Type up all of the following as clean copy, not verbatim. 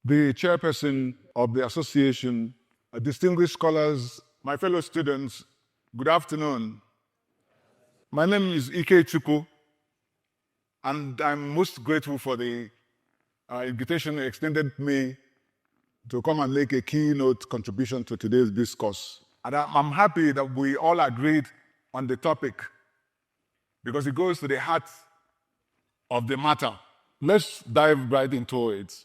the chairperson of the association, distinguished scholars, my fellow students, good afternoon. My name is Ikechukwu, and I'm most grateful for the invitation extended me to come and make a keynote contribution to today's discourse. And I'm happy that we all agreed on the topic because it goes to the heart of the matter. Let's dive right into it.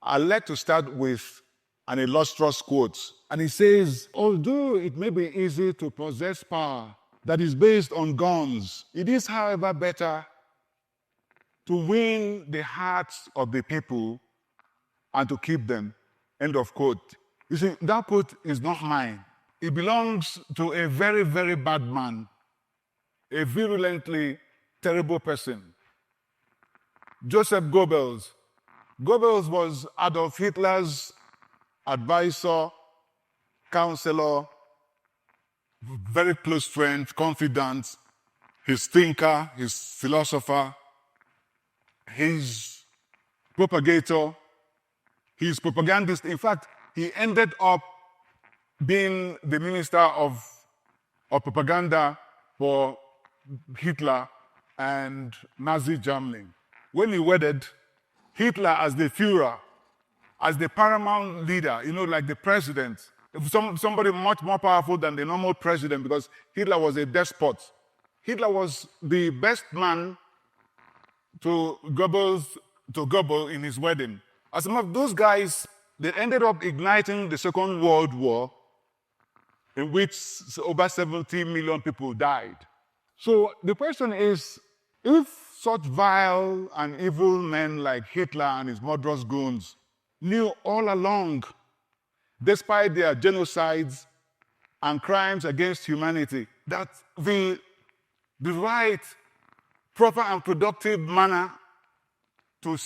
I'd like to start with an illustrious quote. And it says, although it may be easy to possess power that is based on guns, it is, however, better to win the hearts of the people and to keep them. End of quote. You see, that quote is not mine. It belongs to a very, very bad man, a virulently terrible person. Joseph Goebbels. Goebbels was Adolf Hitler's advisor, counselor, very close friend, confidant, his thinker, his philosopher, his propagator, his propagandist. In fact, he ended up being the minister of propaganda for Hitler and Nazi Germany. When he wedded Hitler as the Führer, as the paramount leader, like the president, somebody much more powerful than the normal president because Hitler was a despot. Hitler was the best man to Goebbels in his wedding. As some of those guys, they ended up igniting the Second World War, in which over 70 million people died. So the question is, if such vile and evil men like Hitler and his murderous goons knew all along, despite their genocides and crimes against humanity, that the right, proper and productive manner to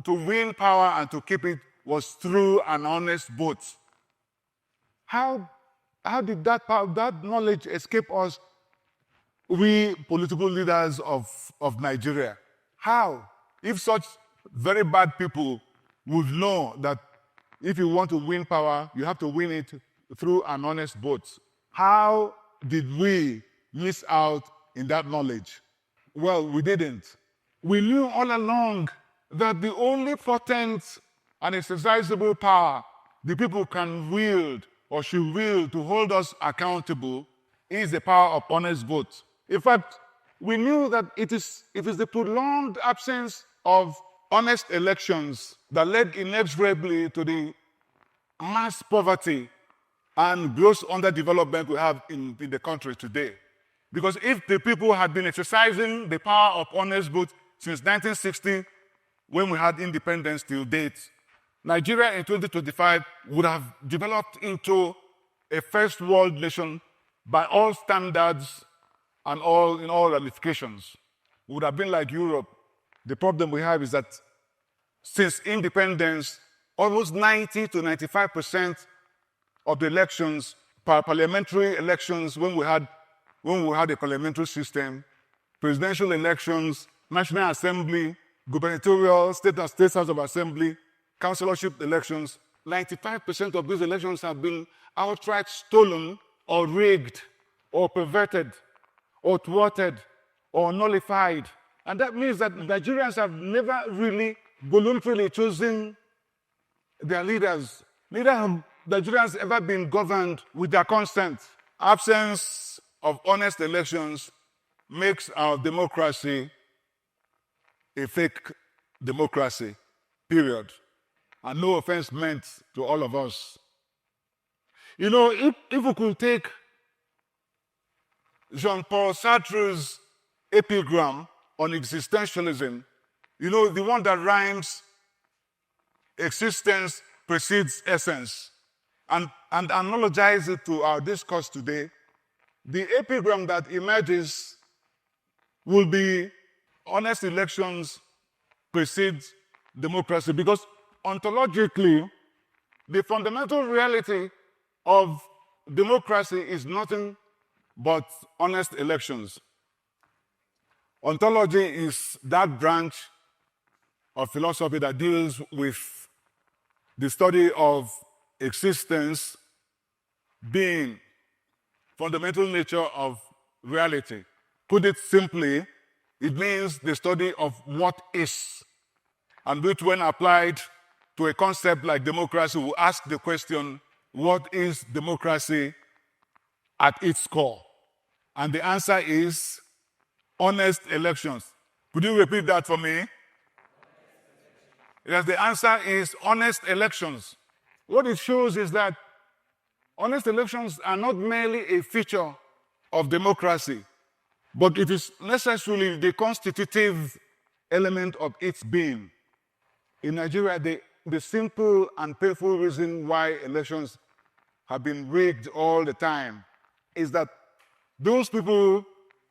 win power and to keep it was through an honest vote. How did that knowledge escape us, we political leaders of Nigeria? How? If such very bad people would know that if you want to win power, you have to win it through an honest vote. How did we miss out in that knowledge? Well, we didn't. We knew all along that the only potent and exercisable power the people can wield or should wield to hold us accountable is the power of honest vote. In fact, we knew that it is the prolonged absence of honest elections that led inexorably to the mass poverty and gross underdevelopment we have in the country today. Because if the people had been exercising the power of honest vote since 1960, when we had independence till date, Nigeria in 2025 would have developed into a first world nation by all standards and in all ramifications. We would have been like Europe. The problem we have is that since independence, almost 90 to 95% of the elections, parliamentary elections, when we had a parliamentary system, presidential elections, National Assembly, gubernatorial, state and state house of assembly, councillorship elections, 95% of these elections have been outright stolen or rigged or perverted or thwarted or nullified. And that means that Nigerians have never really voluntarily chosen their leaders. Neither have Nigerians ever been governed with their consent. Absence of honest elections makes our democracy a fake democracy, period. And no offense meant to all of us. If we could take Jean-Paul Sartre's epigram on existentialism, the one that rhymes, existence precedes essence, and analogize it to our discourse today, the epigram that emerges will be honest elections precede democracy, because ontologically, the fundamental reality of democracy is nothing but honest elections. Ontology is that branch of philosophy that deals with the study of existence, being, fundamental nature of reality. Put it simply, it means the study of what is, and which, when applied to a concept like democracy, will ask the question, what is democracy at its core? And the answer is honest elections. Could you repeat that for me? Yes, the answer is honest elections. What it shows is that honest elections are not merely a feature of democracy, but it is necessarily the constitutive element of its being. In Nigeria, the simple and painful reason why elections have been rigged all the time is that those people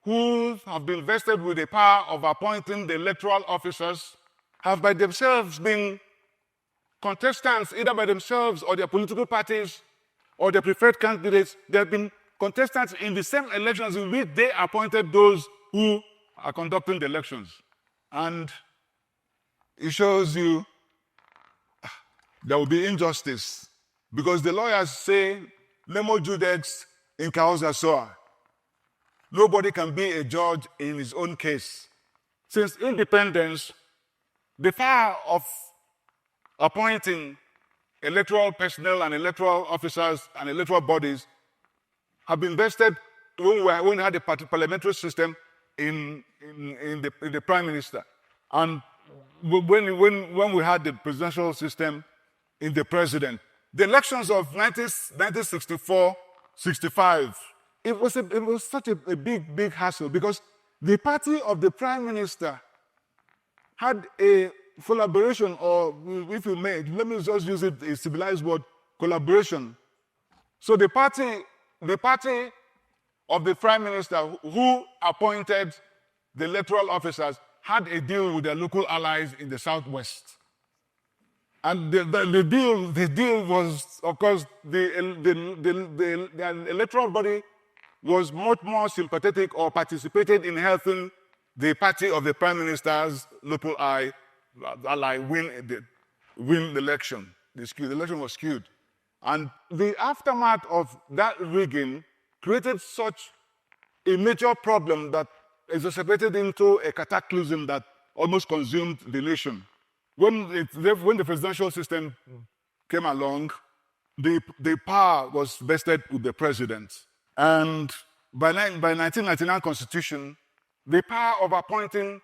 who have been vested with the power of appointing the electoral officers have by themselves been contestants, either by themselves or their political parties or their preferred candidates. They have been contestants in the same elections in which they appointed those who are conducting the elections. And it shows you there will be injustice, because the lawyers say, nemo judex in causa sua. Nobody can be a judge in his own case. Since independence, the power of appointing electoral personnel and electoral officers and electoral bodies have been vested when we had a parliamentary system in the prime minister, and when we had the presidential system in the president. The elections of 1964-65, it was such a big hassle, because the party of the prime minister had a collaboration, or if you may, let me just use it, a civilized word, collaboration. So the party of the prime minister who appointed the electoral officers had a deal with their local allies in the southwest. And the deal was, of course, the electoral body was much more sympathetic or participated in helping the party of the prime minister's local ally win the election. The election was skewed. And the aftermath of that rigging created such a major problem that exacerbated into a cataclysm that almost consumed the nation. When the presidential system came along, the power was vested with the president. And by 1999 Constitution, the power of appointing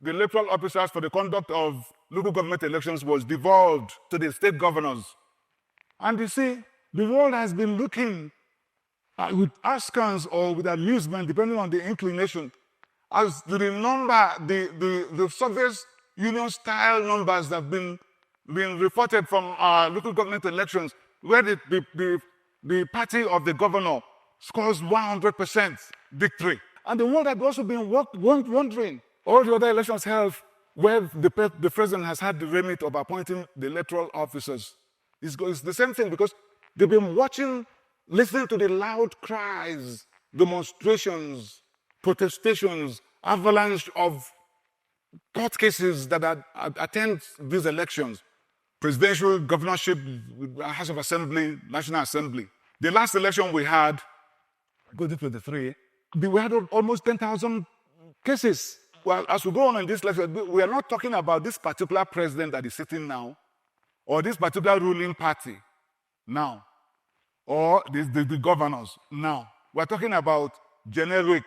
the electoral officers for the conduct of local government elections was devolved to the state governors. And you see, the world has been looking with askance or with amusement, depending on the inclination, as the Soviet Union-style numbers that have been reported from our local government elections, where the party of the governor scores 100% victory. And the world had also been wondering, all the other elections held where the president has had the remit of appointing the electoral officers. It's the same thing, because they've been watching, listening to the loud cries, demonstrations, protestations, avalanche of court cases that attend these elections. Presidential, governorship, House of Assembly, National Assembly. The last election we had, 2023, we had almost 10,000 cases. Well, as we go on in this lecture, we are not talking about this particular president that is sitting now, or this particular ruling party now, or the governors now. We're talking about generic.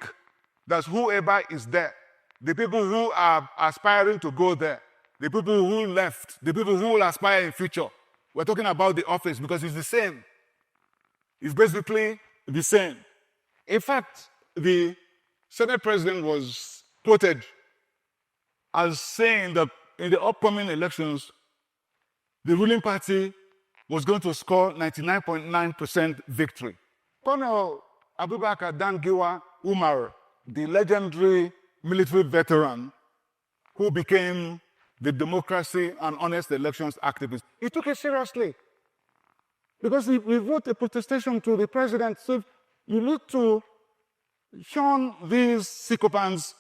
That's whoever is there. The people who are aspiring to go there, the people who left, the people who will aspire in future. We're talking about the office, because it's the same. It's basically the same. In fact, the Senate president was quoted as saying that in the upcoming elections, the ruling party was going to score 99.9% victory. Colonel Abubakar Dangiwa Umar, the legendary military veteran who became the democracy and honest elections activist, he took it seriously, because he wrote a protestation to the president. So you need to shun these sycophants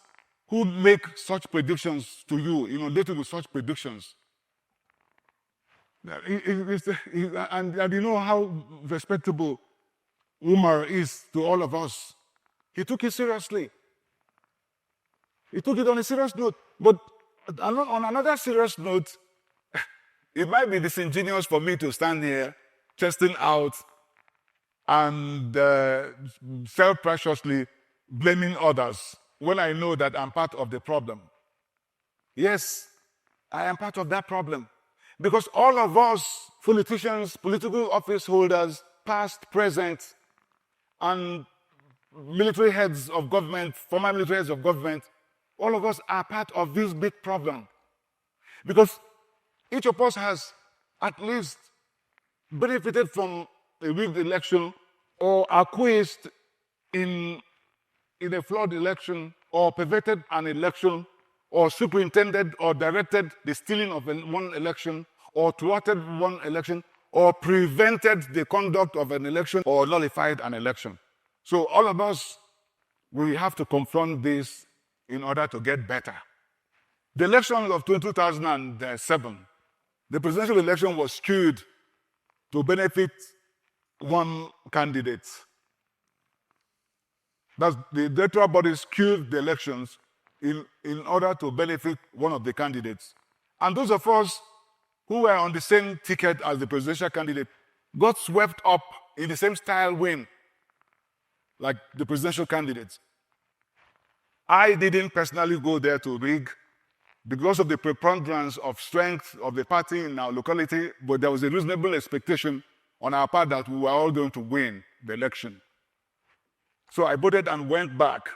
who make such predictions to you, inundated with such predictions. And you know how respectable Umar is to all of us. He took it seriously. He took it on a serious note. But on another serious note, it might be disingenuous for me to stand here testing out and self-preciously blaming others when I know that I'm part of the problem. Yes, I am part of that problem. Because all of us, politicians, political office holders, past, present, and military heads of government, former military heads of government, all of us are part of this big problem. Because each of us has at least benefited from a rigged election or acquiesced in a flawed election or perverted an election or superintended or directed the stealing of one election or thwarted one election or prevented the conduct of an election or nullified an election. So all of us, we have to confront this in order to get better. The election of 2007, the presidential election was skewed to benefit one candidate. That's the electoral body skewed the elections in order to benefit one of the candidates. And those of us who were on the same ticket as the presidential candidate got swept up in the same style win like the presidential candidates. I didn't personally go there to rig because of the preponderance of strength of the party in our locality, but there was a reasonable expectation on our part that we were all going to win the election. So I voted and went back.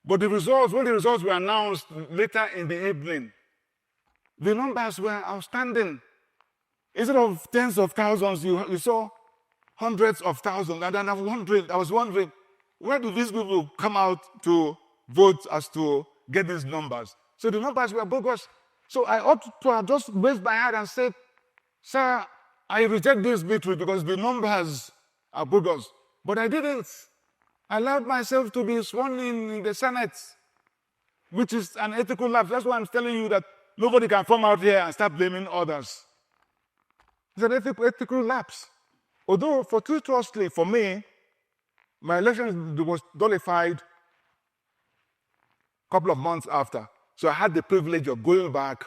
But the results, when the results were announced later in the evening, the numbers were outstanding. Instead of tens of thousands, you saw hundreds of thousands. And then I was wondering, where do these people come out to vote as to get these numbers? So the numbers were bogus. So I ought to have just raised my hand and said, sir, I reject this victory because the numbers are bogus. But I didn't. I allowed myself to be sworn in the Senate, which is an ethical lapse. That's why I'm telling you that nobody can come out here and start blaming others. It's an ethical lapse. Although, fortuitously for me, my election was nullified a couple of months after. So I had the privilege of going back,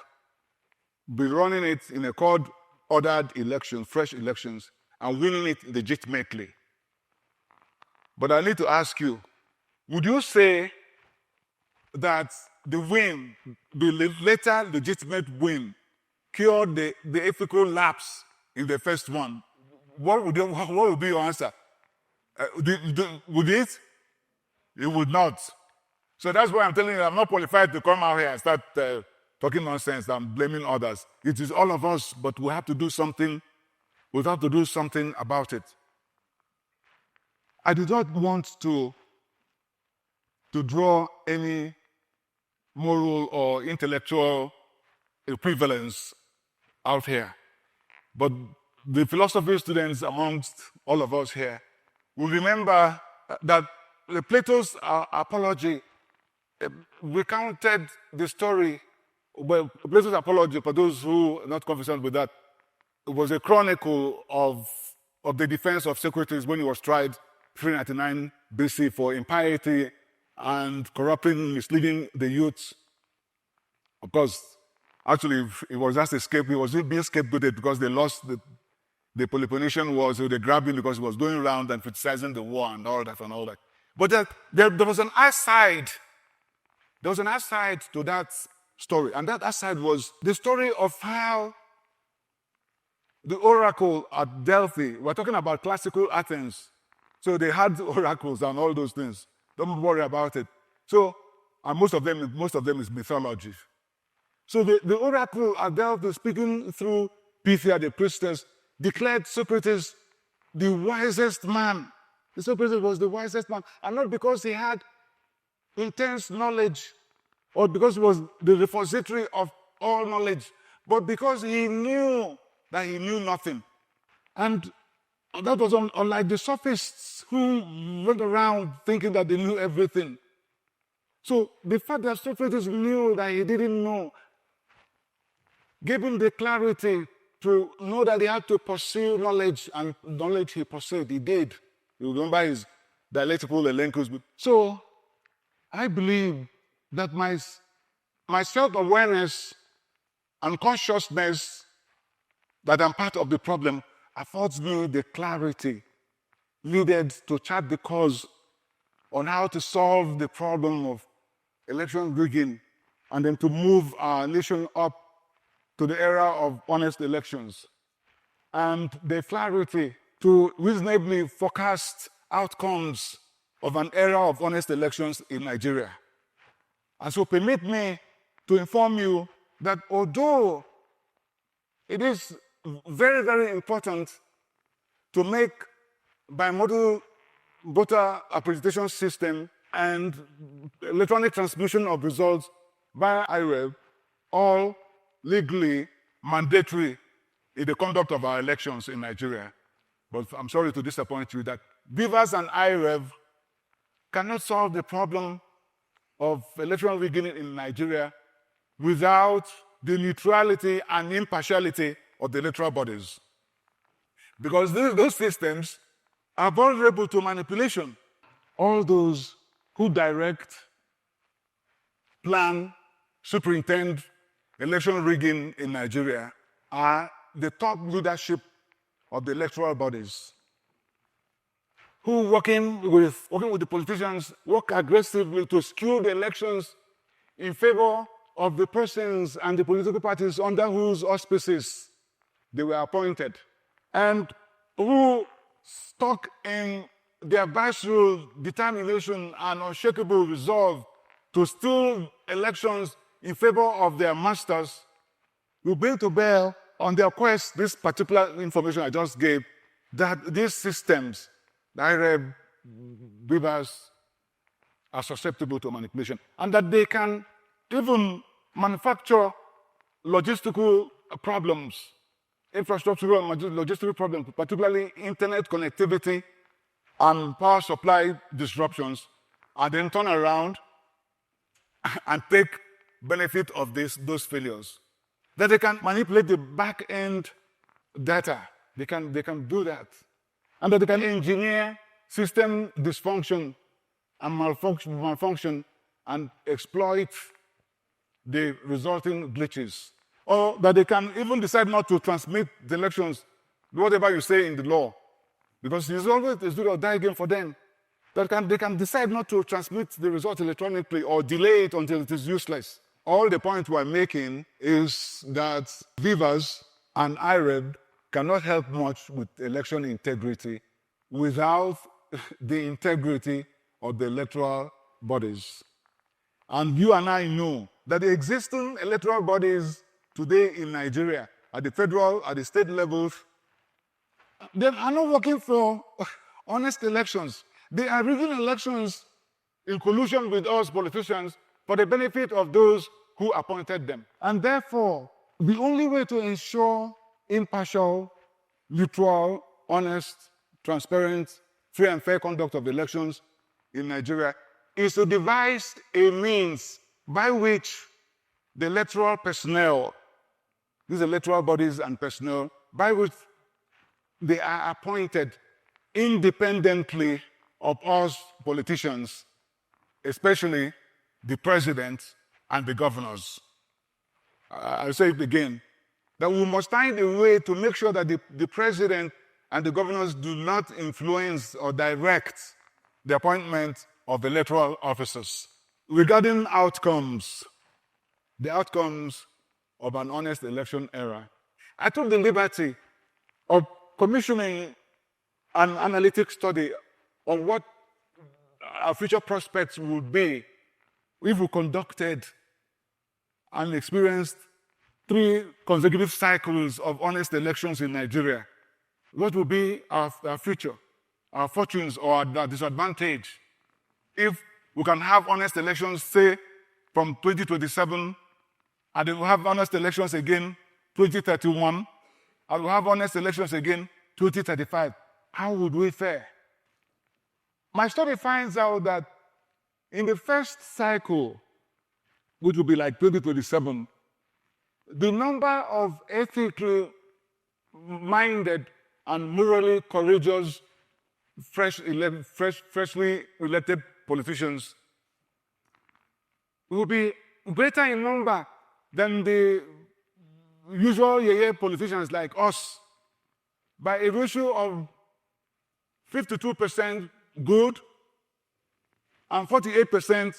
be running it in a court-ordered election, fresh elections, and winning it legitimately. But I need to ask you, would you say that the win, the later legitimate win, cured the ethical lapse in the first one? What would be your answer? Would it? It would not. So that's why I'm telling you, I'm not qualified to come out here and start talking nonsense and blaming others. It is all of us, but we have to do something. We have to do something about it. I do not want to draw any moral or intellectual equivalence out here. But the philosophy students amongst all of us here will remember that Plato's apology recounted the story. Well, Plato's apology, for those who are not conversant with that, it was a chronicle of the defense of Socrates when he was tried 399 BC for impiety and corrupting, misleading the youths. Of course, actually, it was just a scapegoat. He was being scapegoated because they lost the Peloponnesian War, so they grabbed him because he was going around and criticizing the war and all that and all that. But there was an aside. There was an aside to that story, and that aside was the story of how the oracle at Delphi, we're talking about classical Athens, so they had oracles and all those things. Don't worry about it. So, and most of them is mythology. So the oracle at Delphi, speaking through Pythia, the priestess, declared Socrates the wisest man. Socrates was the wisest man, and not because he had intense knowledge or because he was the repository of all knowledge, but because he knew that he knew nothing. And that was unlike the sophists who went around thinking that they knew everything. So the fact that Socrates knew that he didn't know gave him the clarity to know that he had to pursue knowledge, and knowledge he pursued, he did. You remember his dialectical elenchus. So I believe that my self-awareness and consciousness that I'm part of the problem affords me the clarity needed to chart the course on how to solve the problem of election rigging and then to move our nation up to the era of honest elections, and the clarity to reasonably forecast outcomes of an era of honest elections in Nigeria. And so permit me to inform you that although it is very, very important to make bimodal voter accreditation system and electronic transmission of results by IREV all legally mandatory in the conduct of our elections in Nigeria. But I'm sorry to disappoint you that BVAS and IREV cannot solve the problem of electoral rigging in Nigeria without the neutrality and impartiality of the electoral bodies. Because those systems are vulnerable to manipulation. All those who direct, plan, superintend election rigging in Nigeria are the top leadership of the electoral bodies, who working with the politicians, work aggressively to skew the elections in favor of the persons and the political parties under whose auspices they were appointed, and who stuck in their visceral determination and unshakable resolve to steal elections in favor of their masters, will bring to bear on their quest this particular information I just gave, that these systems, the IREB, BVAS, are susceptible to manipulation, and that they can even manufacture logistical problems, infrastructural and logistical problems, particularly internet connectivity and power supply disruptions, and then turn around and take benefit of those failures. That they can manipulate the back-end data. They can do that. And that they can engineer system dysfunction and malfunction and exploit the resulting glitches. Or that they can even decide not to transmit the elections, whatever you say in the law, because it's always a do or die game for them. That they can decide not to transmit the result electronically or delay it until it is useless. All the point we're making is that BVAS and IREB cannot help much with election integrity without the integrity of the electoral bodies. And you and I know that the existing electoral bodies today in Nigeria, at the federal, at the state levels, they are not working for honest elections. They are rigging elections in collusion with us politicians for the benefit of those who appointed them. And therefore, the only way to ensure impartial, neutral, honest, transparent, free and fair conduct of elections in Nigeria is to devise a means by which the electoral personnel, these electoral bodies and personnel, by which they are appointed independently of us politicians, especially the president and the governors. I'll say it again, that we must find a way to make sure that the president and the governors do not influence or direct the appointment of electoral officers. Regarding outcomes, the outcomes of an honest election era, I took the liberty of commissioning an analytic study on what our future prospects would be if we conducted and experienced 3 consecutive cycles of honest elections in Nigeria. What would be our future, our fortunes, or our disadvantage if we can have honest elections, say, from 2027, and then we'll have honest elections again 2031, and we'll have honest elections again 2035. How would we fare? My study finds out that in the first cycle, which will be like 2027, the number of ethically minded and morally courageous, freshly elected politicians will be greater in number than the usual politicians like us by a ratio of 52% good and 48%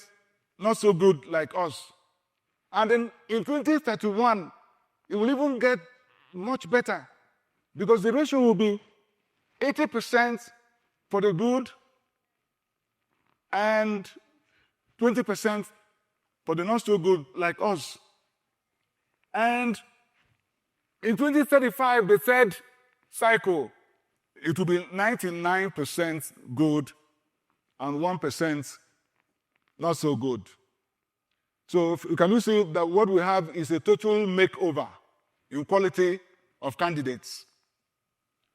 not so good like us. And then in 2031, it will even get much better because the ratio will be 80% for the good and 20% for the not so good like us. And in 2035, the third cycle, it will be 99% good and 1% not so good. So can you see that what we have is a total makeover in quality of candidates?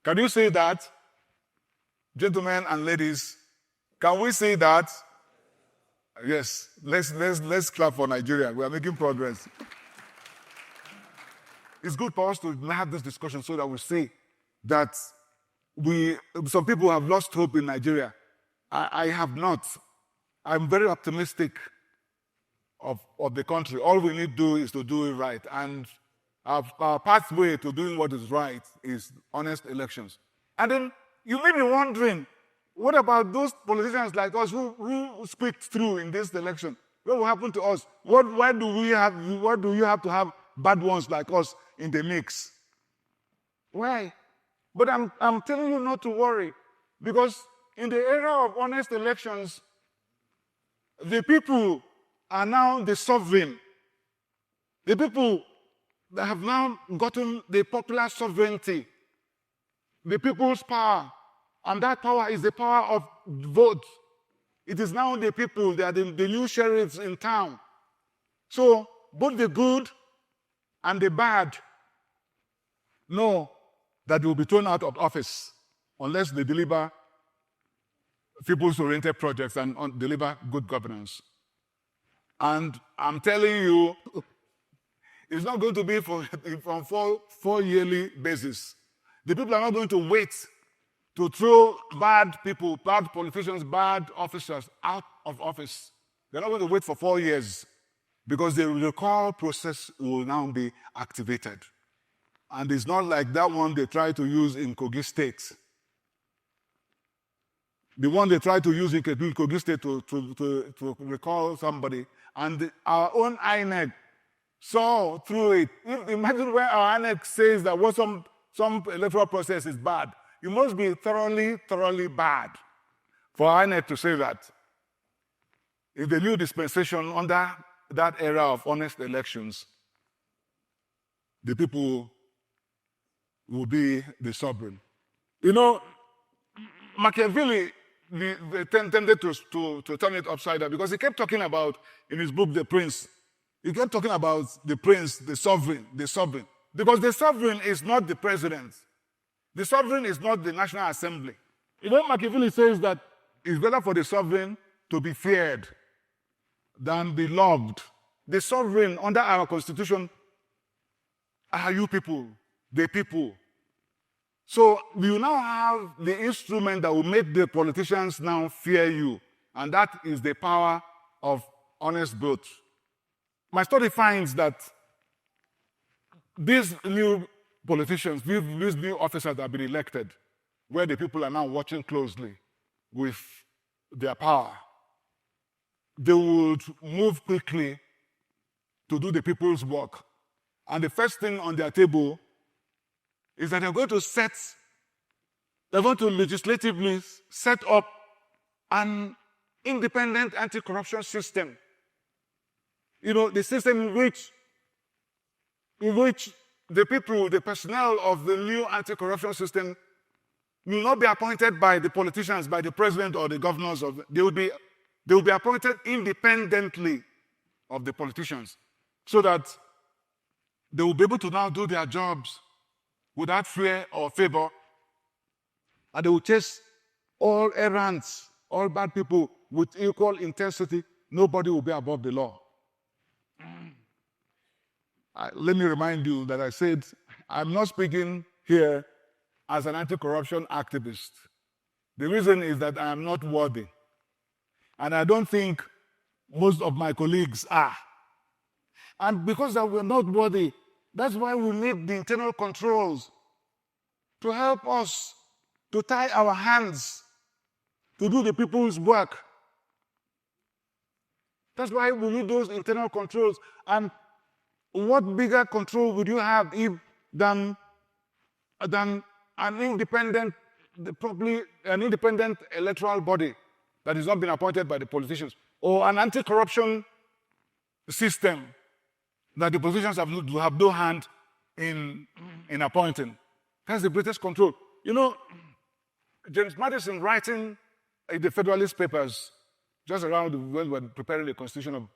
Can you see that? Gentlemen and ladies, can we see that? Yes, let's clap for Nigeria. We are making progress. It's good for us to have this discussion so that we see that some people have lost hope in Nigeria. I have not. I'm very optimistic of the country. All we need to do is to do it right. And our pathway to doing what is right is honest elections. And then you may be wondering, what about those politicians like us who squeaked through in this election? What will happen to us? Why do you have to have bad ones like us in the mix? Why? But I'm telling you not to worry, because in the era of honest elections, the people are now the sovereign. The people that have now gotten the popular sovereignty, the people's power, and that power is the power of vote. It is now the people, they are the new sheriffs in town. So both the good and the bad know that they will be thrown out of office unless they deliver people's-oriented projects and deliver good governance. And I'm telling you, it's not going to be from four yearly basis. The people are not going to wait to throw bad people, bad politicians, bad officers out of office. They're not going to wait for 4 years because the recall process will now be activated. And it's not like that one they tried to use in Kogi State. The one they tried to use in Kogi State to recall somebody. And our own INEC saw through it. Imagine when our INEC says that what some electoral process is bad. You must be thoroughly, thoroughly bad for INEC to say that. In the new dispensation under that era of honest elections, the people will be the sovereign. You know, Machiavelli tended to turn it upside down because he kept talking about, in his book, The Prince, he kept talking about the prince, the sovereign. Because the sovereign is not the president. The sovereign is not the National Assembly. You know, Machiavelli says that it's better for the sovereign to be feared than be loved. The sovereign under our constitution are you people, the people. So you now have the instrument that will make the politicians now fear you, and that is the power of honest vote. My study finds that these new politicians, these new officers that have been elected, where the people are now watching closely with their power, they would move quickly to do the people's work. And the first thing on their table is that they're going to legislatively set up an independent anti-corruption system. You know, the system in which the people, the personnel of the new anti-corruption system will not be appointed by the politicians, by the president or the governors. They will be appointed independently of the politicians so that they will be able to now do their jobs without fear or favor, and they will chase all errants, all bad people with equal intensity. Nobody will be above the law. Let me remind you that I said I'm not speaking here as an anti-corruption activist. The reason is that I am not worthy. And I don't think most of my colleagues are. And because that we're not worthy, that's why we need the internal controls to help us to tie our hands to do the people's work. That's why we need those internal controls. And what bigger control would you have than an independent electoral body that has not been appointed by the politicians, or an anti-corruption system that the politicians have no hand in appointing? That's the greatest control. You know, James Madison, writing in the Federalist Papers just around when we were preparing the Constitution of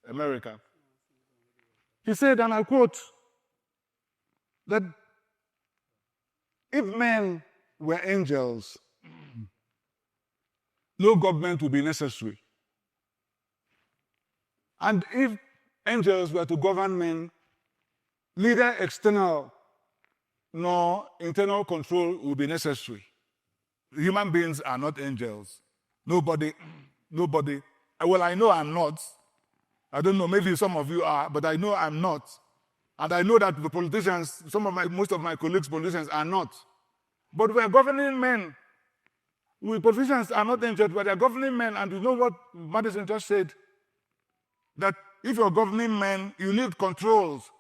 America, he said, and I quote, that if men were angels, no government would be necessary. And if angels were to govern men, neither external nor internal control would be necessary. Human beings are not angels. Nobody. Well, I know I'm not. I don't know, maybe some of you are, but I know I'm not. And I know that the politicians, most of my colleagues, politicians, are not. But we're governing men. We politicians are not angels, but they're governing men. And you know what Madison just said? That if you're governing men, you need controls.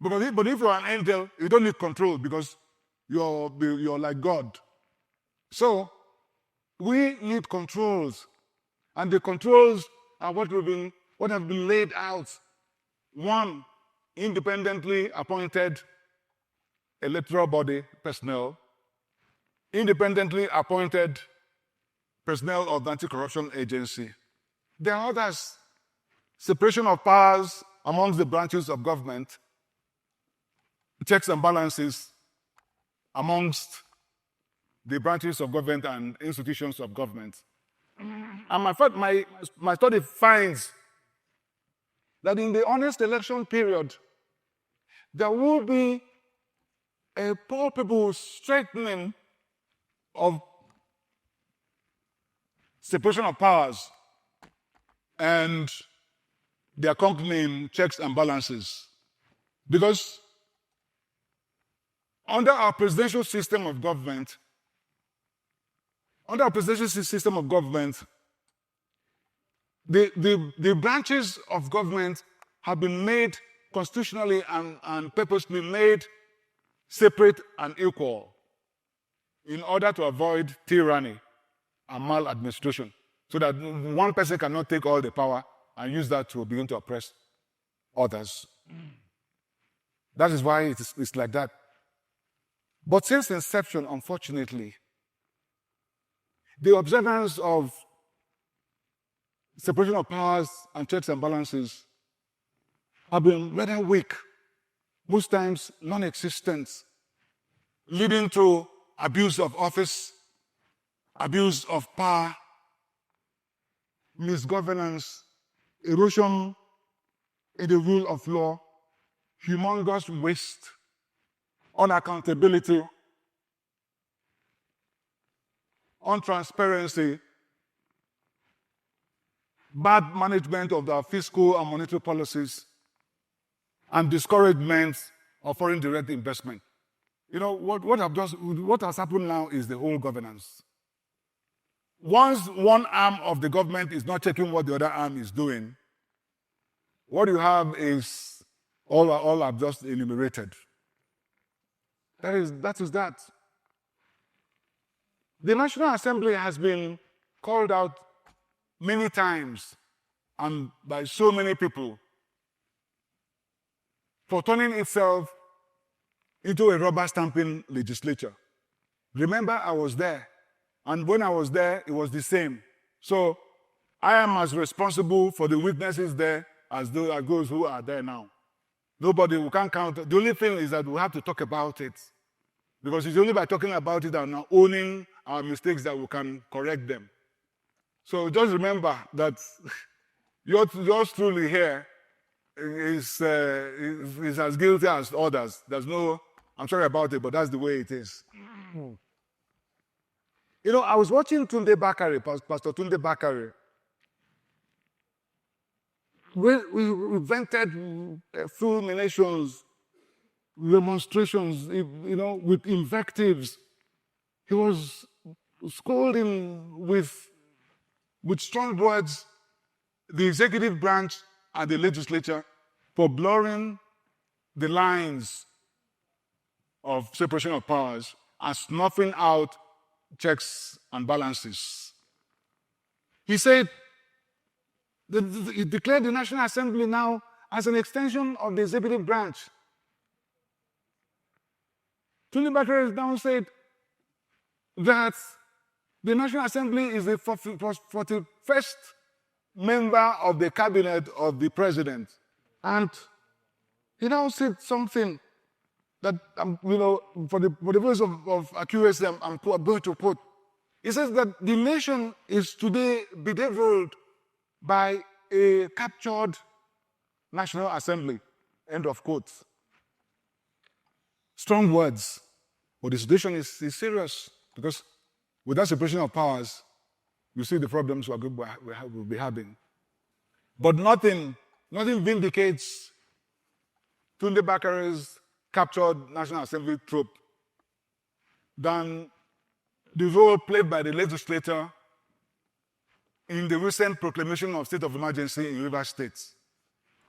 But if you're an angel, you don't need control because you're like God. So we need controls. And the controls are what have been laid out. One, independently appointed electoral body personnel, independently appointed personnel of the anti-corruption agency. There are others. Separation of powers amongst the branches of government, checks and balances amongst the branches of government and institutions of government. And my study finds that in the honest election period, there will be a palpable straightening of separation of powers and the accompanying checks and balances. Because under our presidential system of government, the branches of government have been made constitutionally and purposely made separate and equal in order to avoid tyranny and maladministration, so that one person cannot take all the power and use that to begin to oppress others. That is why it's like that. But since inception, unfortunately, the observance of separation of powers and checks and balances have been rather weak, most times non-existent, leading to abuse of office, abuse of power, misgovernance, erosion in the rule of law, humongous waste, unaccountability, untransparency, bad management of our fiscal and monetary policies, and discouragement of foreign direct investment. You know, what has happened now is the whole governance. Once one arm of the government is not checking what the other arm is doing, what you have is all I've just enumerated. That is that. The National Assembly has been called out many times and by so many people for turning itself into a rubber stamping legislature. Remember, I was there, and when I was there, it was the same. So I am as responsible for the weaknesses there as those who are there now. We can't count. The only thing is that we have to talk about it, because it's only by talking about it and owning our mistakes that we can correct them. So just remember that yours truly here is as guilty as others. There's no I'm sorry about it, but that's the way it is. You know, I was watching Tunde Bakare, Pastor Tunde Bakare. We vented fulminations, demonstrations, you know, with invectives. He was scolding with strong words the executive branch and the legislature for blurring the lines of separation of powers and snuffing out checks and balances. He said, he declared the National Assembly now as an extension of the executive branch. Tunde Bakare now said that the National Assembly is the 41st member of the cabinet of the president. And he now said something that, you know, for the purpose of accuracy, I'm going to quote. He says that the nation is today bedeviled by a captured National Assembly. End of quote. Strong words, but the situation is serious because without separation of powers, you see the problems we'll be having. But nothing vindicates Tunde Bakare's captured National Assembly troop than the role played by the legislature in the recent proclamation of state of emergency in Rivers State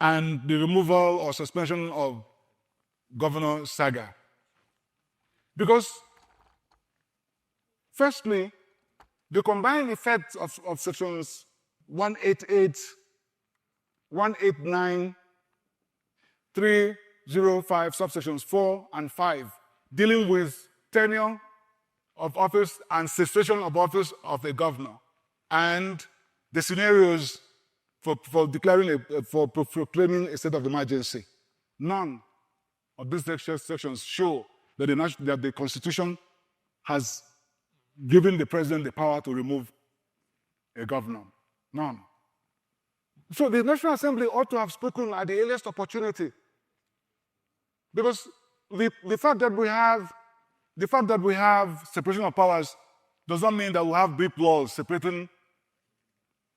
and the removal or suspension of Governor Saga. Because, firstly, the combined effects of sections 188, 189, 305, subsections 4 and 5, dealing with tenure of office and cessation of office of a governor, and the scenarios for proclaiming a state of emergency. None of these sections show that the Constitution has given the president the power to remove a governor. None. So the National Assembly ought to have spoken at the earliest opportunity, because the fact that we have separation of powers does not mean that we have brick walls separating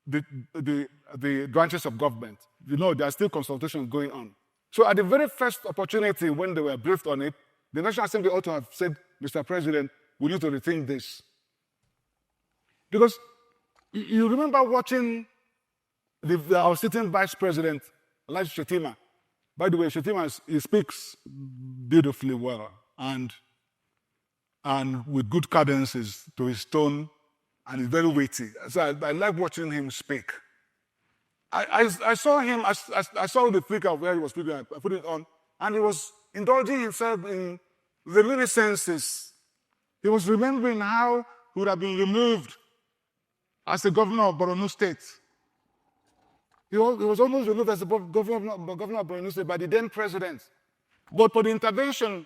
the branches of government. You know, there are still consultations going on. So at the very first opportunity when they were briefed on it, the National Assembly ought to have said, Mr. President, we need to rethink this. Because you remember watching our sitting Vice President, Elijah Shetima. By the way, Shetima, he speaks beautifully well and with good cadences to his tone, and he's very weighty. So I like watching him speak. I saw him, I saw the flicker where he was speaking, I put it on, and he was indulging himself in reminiscences. He was remembering how he would have been removed as the governor of Borno State. He was almost removed as the governor of Borno State by the then president. But for the intervention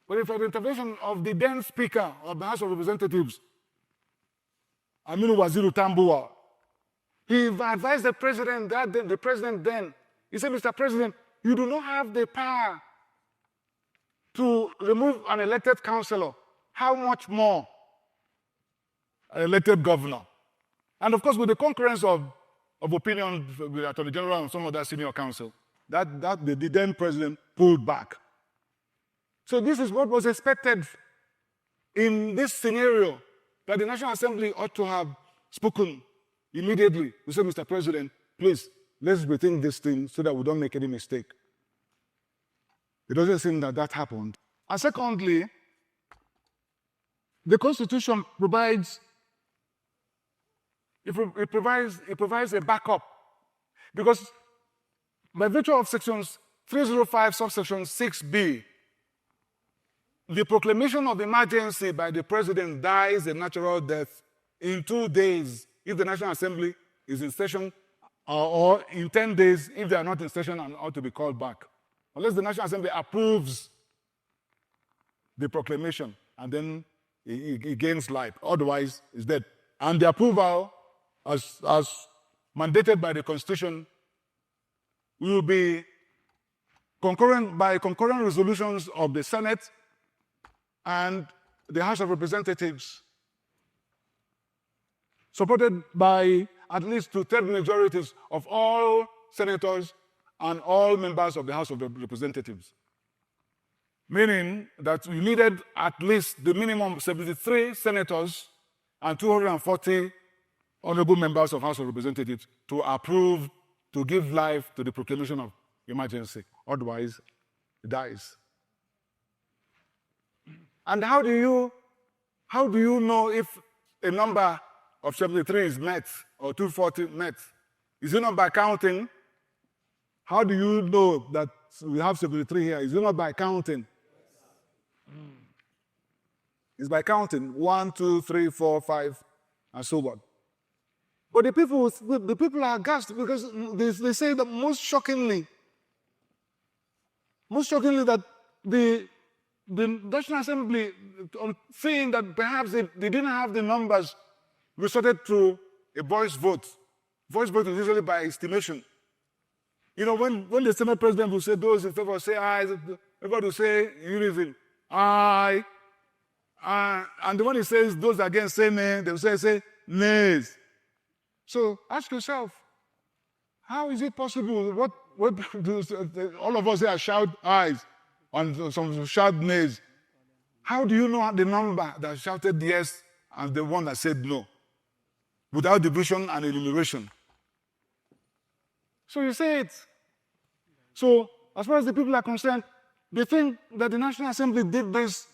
of the then Speaker of the House of Representatives, Aminu Waziru Tambuwa, he advised the president then, he said, Mr. President, you do not have the power to remove an elected councillor. How much more an elected governor? And of course, with the concurrence of opinion with the Attorney General and some other senior counsel, that the then president pulled back. So this is what was expected in this scenario, that the National Assembly ought to have spoken immediately. We said, Mr. President, please, let's rethink this thing so that we don't make any mistake. It doesn't seem that happened. And secondly, the Constitution provides a backup, because by virtue of sections 305, subsection 6b, the proclamation of emergency by the president dies a natural death in 2 days if the National Assembly is in session, or in 10 days if they are not in session and ought to be called back. Unless the National Assembly approves the proclamation, and then it gains life. Otherwise, it's dead. And the approval, as mandated by the Constitution, will be by concurrent resolutions of the Senate and the House of Representatives, supported by at least 2/3 majorities of all senators and all members of the House of Representatives. Meaning that we needed at least the minimum 73 senators and 240 honorable members of House of Representatives to approve, to give life to the proclamation of emergency. Otherwise, it dies. And how do you know if a number of 73 is met or 240 met? Is it not by counting? How do you know that we have 73 here? Is it not by counting? It's by counting 1, 2, 3, 4, 5, and so on. But the people are aghast because they say that most shockingly that the National Assembly, saying that perhaps they didn't have the numbers, resorted to a voice vote. Voice vote is usually by estimation. You know, when the Senate President will say those in favor say aye, everybody will say unison, aye. And when he says those against say nay, they will say nays. So ask yourself, how is it possible? What all of us here shout ayes, and some shout nays. How do you know the number that shouted yes and the one that said no, without division and enumeration? So you say it. So as far as the people are concerned, they think that the National Assembly did this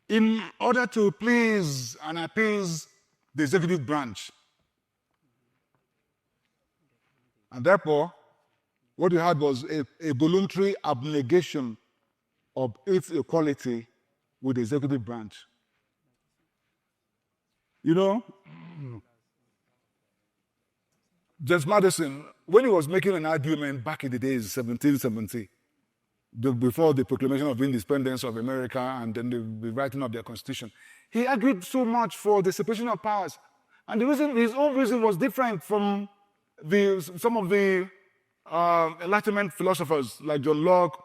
in order to please and appease the executive branch. And therefore, what you had was a voluntary abnegation of its equality with the executive branch. You know, James Madison, when he was making an argument back in the days, 1770, before the proclamation of independence of America and then the writing of their Constitution, he argued so much for the separation of powers. And the reason, his own reason was different from some of the Enlightenment philosophers like John Locke,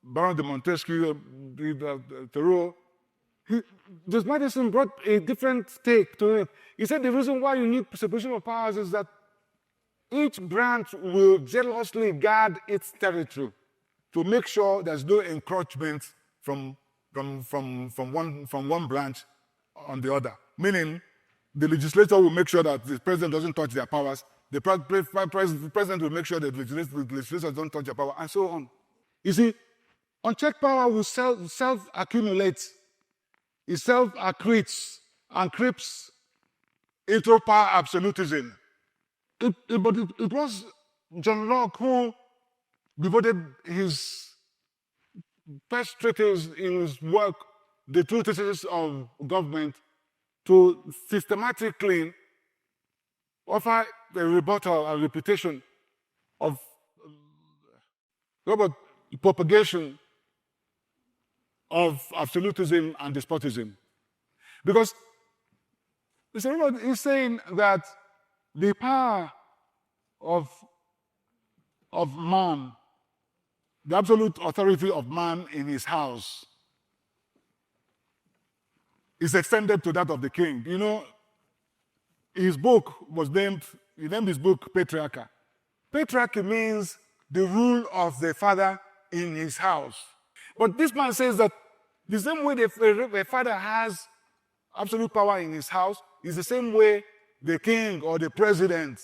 Baron de Montesquieu, Thoreau. James Madison brought a different take to it. He said the reason why you need separation of powers is that each branch will jealously guard its territory to make sure there's no encroachment from one branch on the other. Meaning, the legislature will make sure that the president doesn't touch their powers. The president will make sure that the legislators don't touch their power, and so on. You see, unchecked power will self-accumulate. It self-accretes and creeps into power absolutism. But it was John Locke who devoted his first treatise in his work, The Two Theses of Government, to systematically offer a rebuttal and reputation of propagation of absolutism and despotism. Because he's saying that the power of man, the absolute authority of man in his house, is extended to that of the king. You know, his book was named his book Patriarchy. Patriarchy means the rule of the father in his house. But this man says that the same way the father has absolute power in his house is the same way the king or the president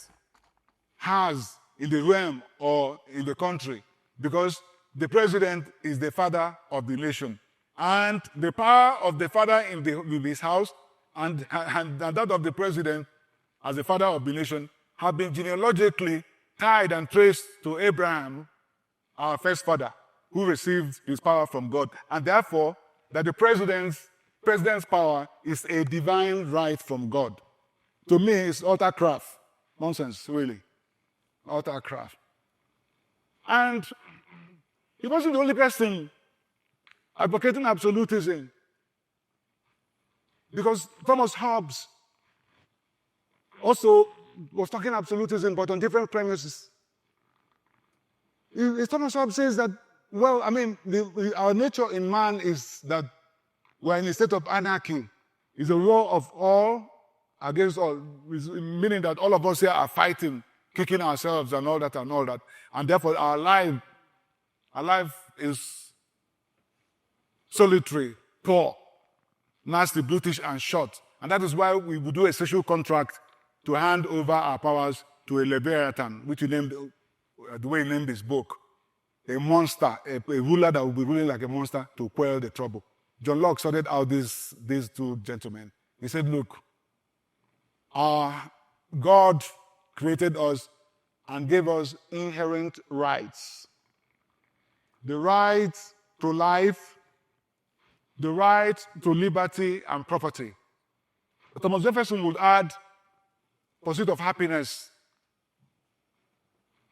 has in the realm or in the country, because the president is the father of the nation. And the power of the father in his house and that of the president as the father of the nation have been genealogically tied and traced to Abraham, our first father, who received his power from God. And therefore, that the president's power is a divine right from God. To me, it's utter craft. Nonsense, really. Utter craft. And he wasn't the only person advocating absolutism, because Thomas Hobbes also was talking absolutism, but on different premises. Thomas Hobbes says that Well, I mean, our nature in man is that we're in a state of anarchy. It's a war of all against all, meaning that all of us here are fighting, kicking ourselves and all that and all that. And therefore our life is solitary, poor, nasty, brutish, and short. And that is why we would do a social contract to hand over our powers to a Leviathan, which he named, the way he named his book, a monster, a ruler that will be ruling like a monster to quell the trouble. John Locke sorted out these two gentlemen. He said, look, our God created us and gave us inherent rights. The right to life, the right to liberty and property. Thomas Jefferson would add pursuit of happiness.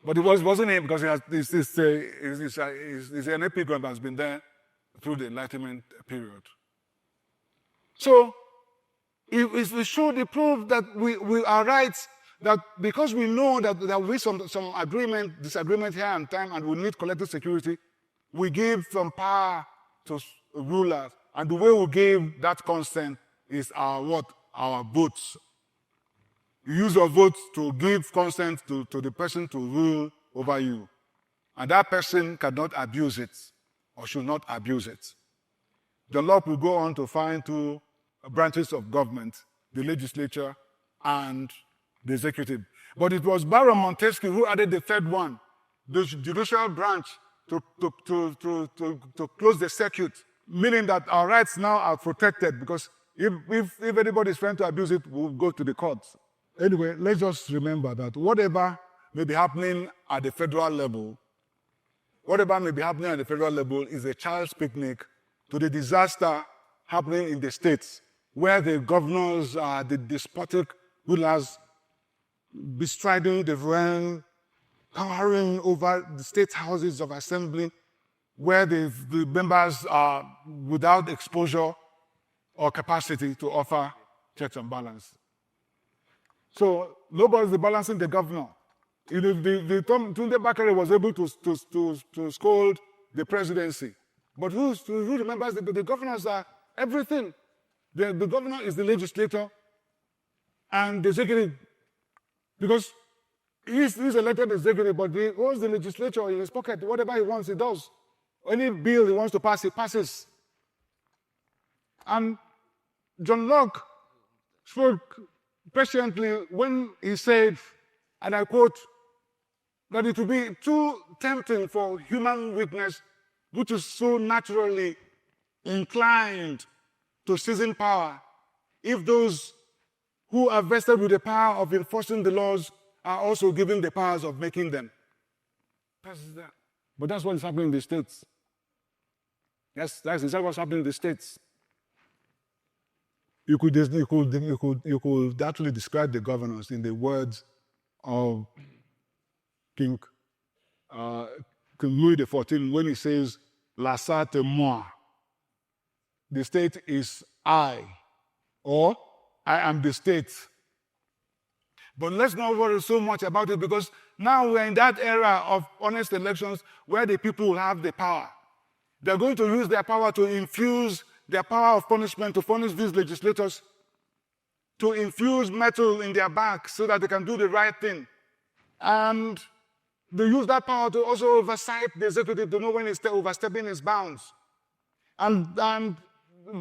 But it wasn't him, because it's an epigram that's been there through the Enlightenment period. So, if we show the proof that we are right, that because we know that there will be some disagreement here and time, and we need collective security, we give some power to rulers. And the way we give that consent is our votes. You use your votes to give consent to the person to rule over you. And that person cannot abuse it or should not abuse it. John Locke will go on to find two branches of government, the legislature and the executive. But it was Baron Montesquieu who added the third one, the judicial branch, to close the circuit, meaning that our rights now are protected, because if anybody is trying to abuse it, we'll go to the courts. Anyway, let's just remember that whatever may be happening at the federal level, is a child's picnic to the disaster happening in the states, where the governors are the despotic rulers bestriding the realm, towering over the state houses of assembly, where the members are without exposure or capacity to offer checks and balance. So nobody's balancing the governor. Tunde Bakare was able to scold the presidency. But who remembers the governors are everything? The governor is the legislator and the executive. Because he's elected executive, but he owns the legislature in his pocket. Whatever he wants, he does. Any bill he wants to pass, he passes. And John Locke spoke patiently when he said, and I quote, that it would be too tempting for human weakness, which is so naturally inclined to seizing power, if those who are vested with the power of enforcing the laws are also given the powers of making them. But that's what is happening in the States. Yes, that's exactly what's happening in the States. You could actually describe the governors in the words of King Louis XIV when he says, "La sate moi." The state is I, or I am the state. But let's not worry so much about it, because now we're in that era of honest elections where the people will have the power. They're going to use their power to infuse their power of punishment, to punish these legislators, to infuse metal in their back so that they can do the right thing. And they use that power to also oversight the executive, to know when it's overstepping its bounds. And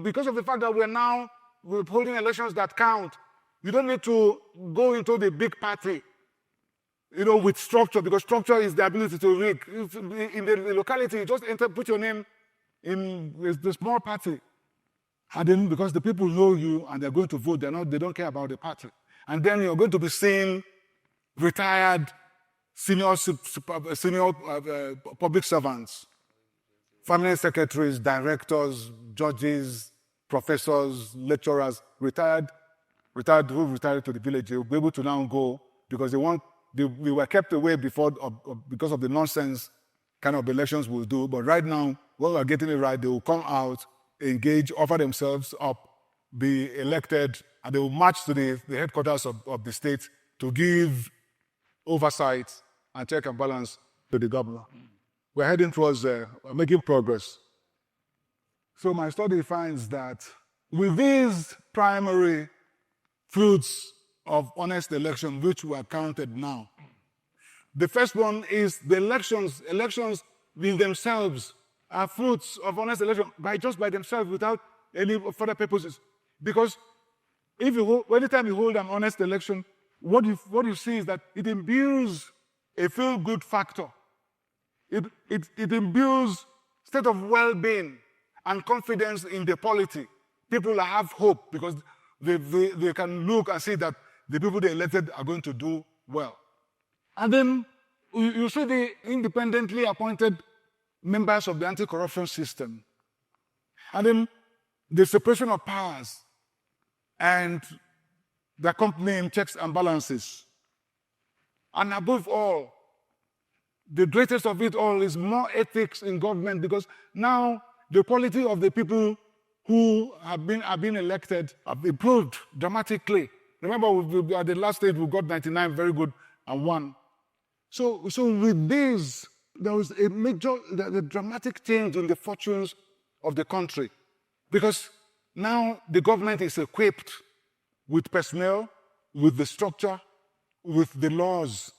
because of the fact that we're holding elections that count, you don't need to go into the big party, with structure, because structure is the ability to rig. In the locality, you just put your name in the small party. And then, because the people know you and they're going to vote, they don't care about the party. And then you're going to be seeing retired senior public servants, family secretaries, directors, judges, professors, lecturers, retired who retired to the village. They'll be able to now go, because we were kept away before because of the nonsense kind of elections we'll do. But right now, when we're getting it right, they will come out, engage, offer themselves up, be elected, and they will march to the headquarters of the state to give oversight and check and balance to the governor. we're heading towards making progress. So my study finds that with these primary fruits of honest election, which were counted now, the first one is the elections. Elections in themselves are fruits of honest election just by themselves without any further purposes. Because anytime you hold an honest election, what you see is that it imbues a feel-good factor. It imbues state of well-being and confidence in the polity. People have hope because they can look and see that the people they elected are going to do well. And then you see the independently appointed members of the anti-corruption system. And then the separation of powers and the accompanying checks and balances. And above all, the greatest of it all is more ethics in government, because now the quality of the people who have been elected have improved dramatically. Remember, at the last stage, we got 99 very good and 1. So with this, there was a dramatic change in the fortunes of the country, because now the government is equipped with personnel, with the structure, with the laws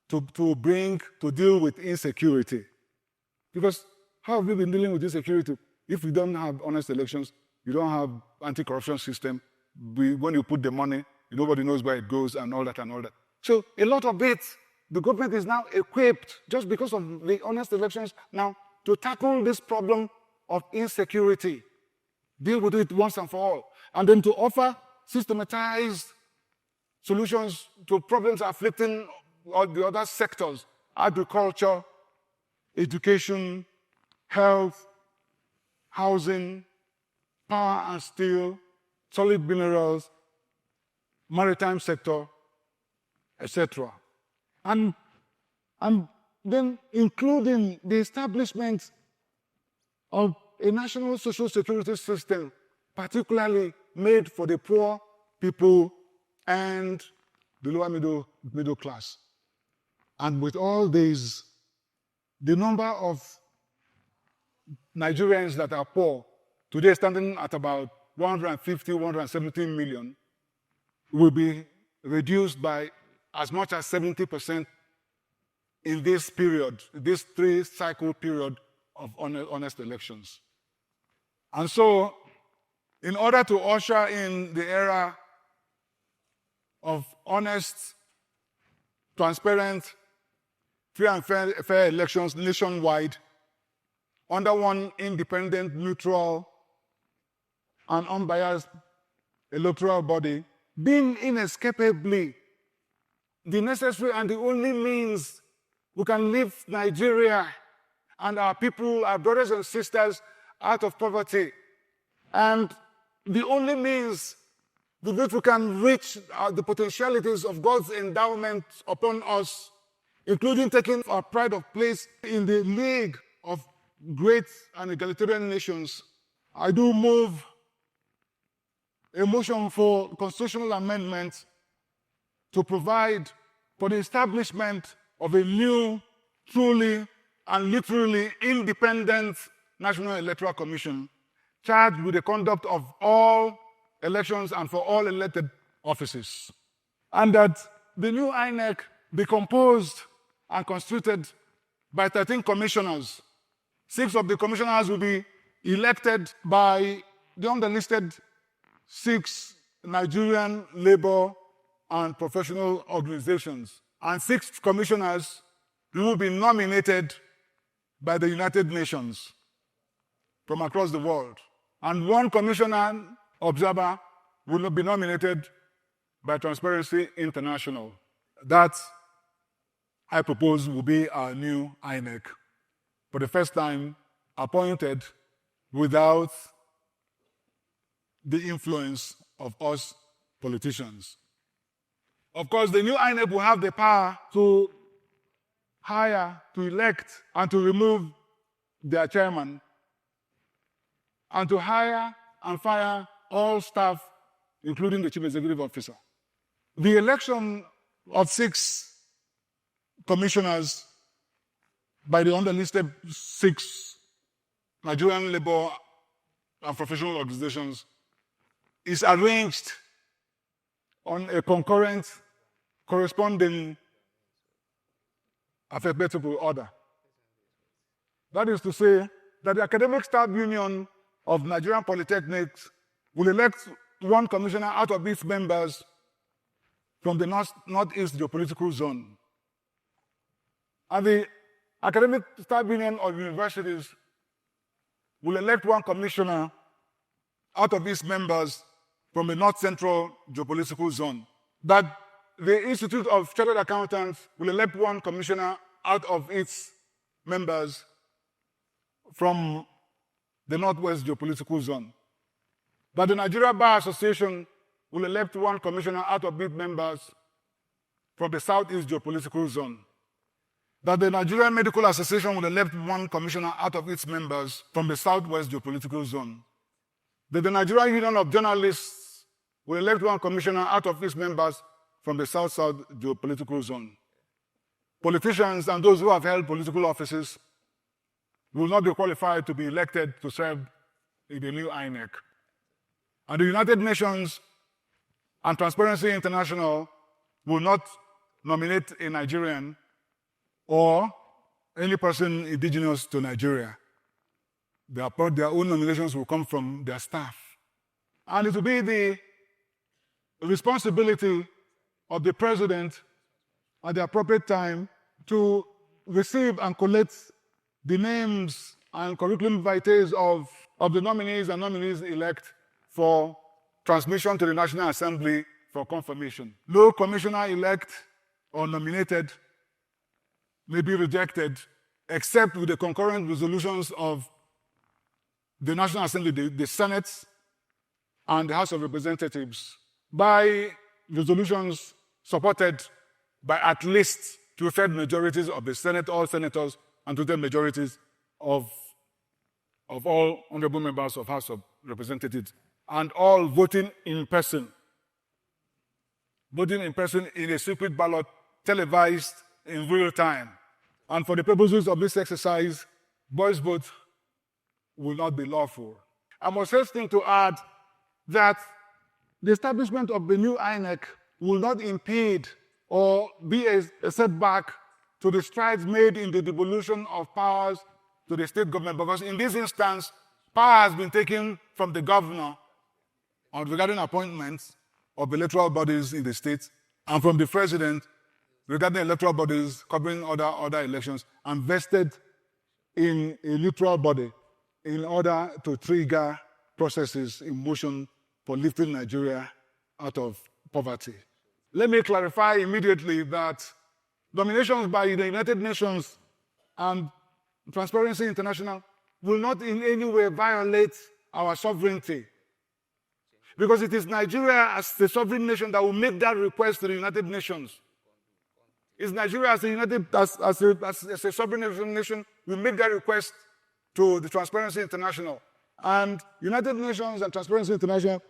to deal with insecurity. Because how have we been dealing with insecurity? If we don't have honest elections, you don't have anti-corruption system. When you put the money, nobody knows where it goes and all that and all that. So a lot of it, the government is now equipped, just because of the honest elections now, to tackle this problem of insecurity, deal with it once and for all, and then to offer systematized solutions to problems afflicting all the other sectors: agriculture, education, health, housing, power and steel, solid minerals, maritime sector, etc. And then including the establishment of a national social security system, particularly made for the poor people and the lower middle class. And with all these, the number of Nigerians that are poor, today standing at about 150, 170 million, will be reduced by as much as 70% in this period, this 3-cycle period of honest elections. And so, in order to usher in the era of honest, transparent, free and fair elections nationwide, under one independent, neutral, and unbiased electoral body, being inescapably the necessary and the only means we can lift Nigeria and our people, our brothers and sisters, out of poverty, and the only means with which we can reach the potentialities of God's endowment upon us, including taking our pride of place in the league of great and egalitarian nations. I do move a motion for constitutional amendment to provide for the establishment of a new, truly and literally independent National Electoral Commission charged with the conduct of all elections and for all elected offices. And that the new INEC be composed and constituted by 13 commissioners. 6 of the commissioners will be elected by the underlisted 6 Nigerian labor and professional organizations. And 6 commissioners will be nominated by the United Nations from across the world. And 1 commissioner observer will be nominated by Transparency International. That, I propose, will be our new INEC. For the first time, appointed without the influence of us politicians. Of course, the new INEC will have the power to hire, to elect, and to remove their chairman, and to hire and fire all staff, including the chief executive officer. The election of 6 commissioners by the underlisted 6 Nigerian labor and professional organizations is arranged on a concurrent, corresponding, alphabetical order. That is to say that the Academic Staff Union of Nigerian Polytechnics will elect 1 commissioner out of its members from the Northeast geopolitical zone. And the Academic Staff Union of Universities will elect 1 commissioner out of its members from the North Central geopolitical zone. That the Institute of Chartered Accountants will elect 1 commissioner out of its members from the Northwest geopolitical zone. That the Nigeria Bar Association will elect 1 commissioner out of its members from the Southeast geopolitical zone. That the Nigerian Medical Association will elect 1 commissioner out of its members from the Southwest geopolitical zone. That the Nigerian Union of Journalists will elect 1 commissioner out of its members from the South-South geopolitical zone. Politicians and those who have held political offices will not be qualified to be elected to serve in the new INEC. And the United Nations and Transparency International will not nominate a Nigerian or any person indigenous to Nigeria. Their own nominations will come from their staff. And it will be the responsibility of the president at the appropriate time to receive and collect the names and curriculum vitae of the nominees and nominees-elect for transmission to the National Assembly for confirmation. No commissioner-elect or nominated may be rejected except with the concurrent resolutions of the National Assembly, the Senate, and the House of Representatives by resolutions supported by at least 2/3 majorities of the Senate, all senators, and 2/3 majorities of all honorable members of House of Representatives, and all voting in person. Voting in person in a secret ballot televised in real time. And for the purposes of this exercise, voice vote will not be lawful. I must hasten to add that the establishment of the new INEC will not impede or be a setback to the strides made in the devolution of powers to the state government, because in this instance, power has been taken from the governor regarding appointments of electoral bodies in the state, and from the president regarding electoral bodies covering other elections, and vested in a neutral body in order to trigger processes in motion for lifting Nigeria out of poverty. Let me clarify immediately that nominations by the United Nations and Transparency International will not in any way violate our sovereignty, because it is Nigeria as the sovereign nation that will make that request to the United Nations. It's Nigeria as a sovereign nation will make that request to the Transparency International. And United Nations and Transparency International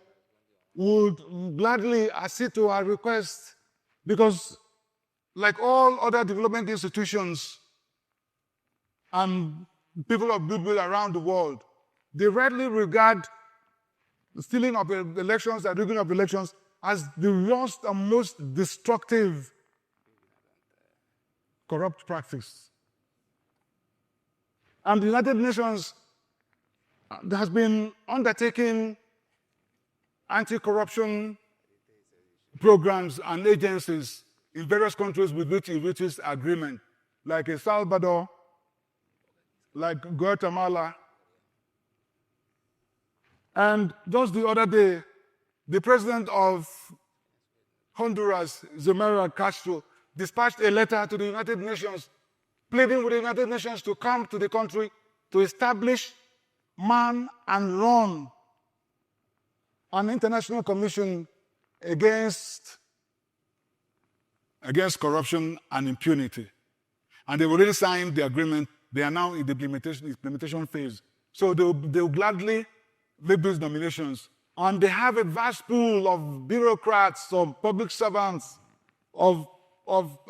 would gladly accede to our request, because like all other development institutions and people of goodwill around the world, they rightly regard stealing of elections and rigging of elections as the worst and most destructive corrupt practice. And the United Nations has been undertaking anti-corruption programs and agencies in various countries with which it reaches agreement, like El Salvador, like Guatemala. And just the other day, the president of Honduras, Xiomara Castro, dispatched a letter to the United Nations pleading with the United Nations to come to the country to establish, man, and run an international commission against corruption and impunity. And they've already signed the agreement. They are now in the implementation phase. So they'll gladly make these nominations. And they have a vast pool of bureaucrats, of public servants, of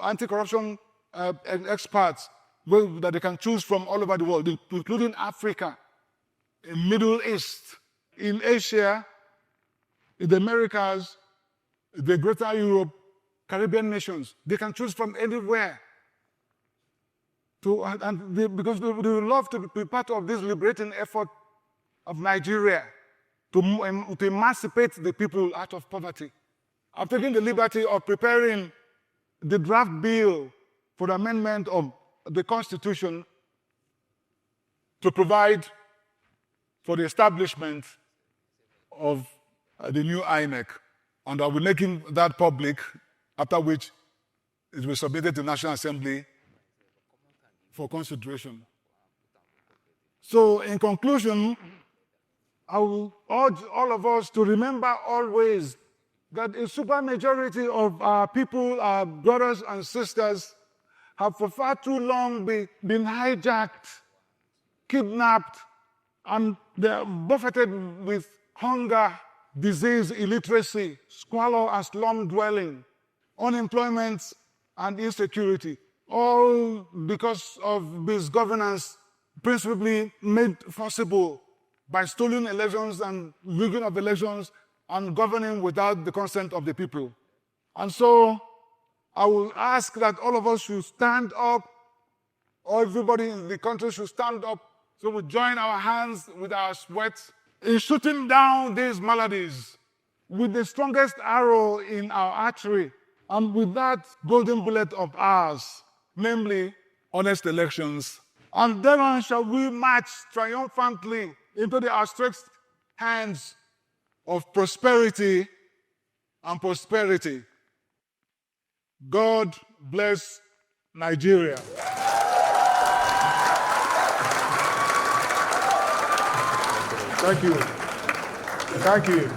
anti-corruption experts, that they can choose from all over the world, including Africa, in Middle East, in Asia, in the Americas, the Greater Europe, Caribbean nations. They can choose from anywhere. Because they would love to be part of this liberating effort of Nigeria to emancipate the people out of poverty. I've taken the liberty of preparing the draft bill for the amendment of the Constitution to provide for the establishment of the new INEC. And I'll be making that public, after which it will be submitted to the National Assembly for consideration. So, in conclusion, I will urge all of us to remember always that a supermajority of our people, our brothers and sisters, have for far too long been hijacked, kidnapped, and they're buffeted with hunger, disease, illiteracy, squalor and slum dwelling, unemployment and insecurity, all because of misgovernance principally made possible by stolen elections and rigging of elections and governing without the consent of the people. And so I will ask that all of us should stand up, or everybody in the country should stand up, so we join our hands with our sweat in shooting down these maladies with the strongest arrow in our archery and with that golden bullet of ours, namely honest elections. And then shall we march triumphantly into the outstretched hands of prosperity and prosperity. God bless Nigeria. Thank you. Thank you.